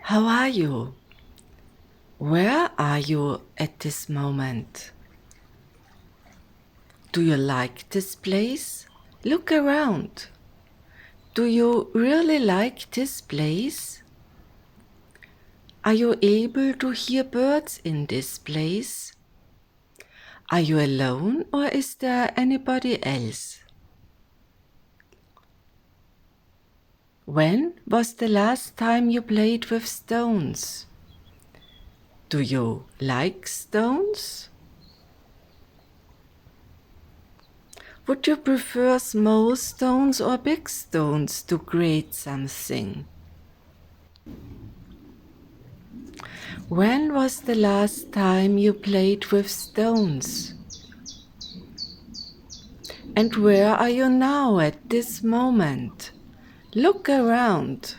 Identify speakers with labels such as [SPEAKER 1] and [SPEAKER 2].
[SPEAKER 1] How are you? Where are you at this moment? Do you like this place? Look around. Do you really like this place? Are you able to hear birds in this place? Are you alone or is there anybody else? When was the last time you played with stones? Do you like stones? Would you prefer small stones or big stones to create something? When was the last time you played with stones? And where are you now at this moment? Look around.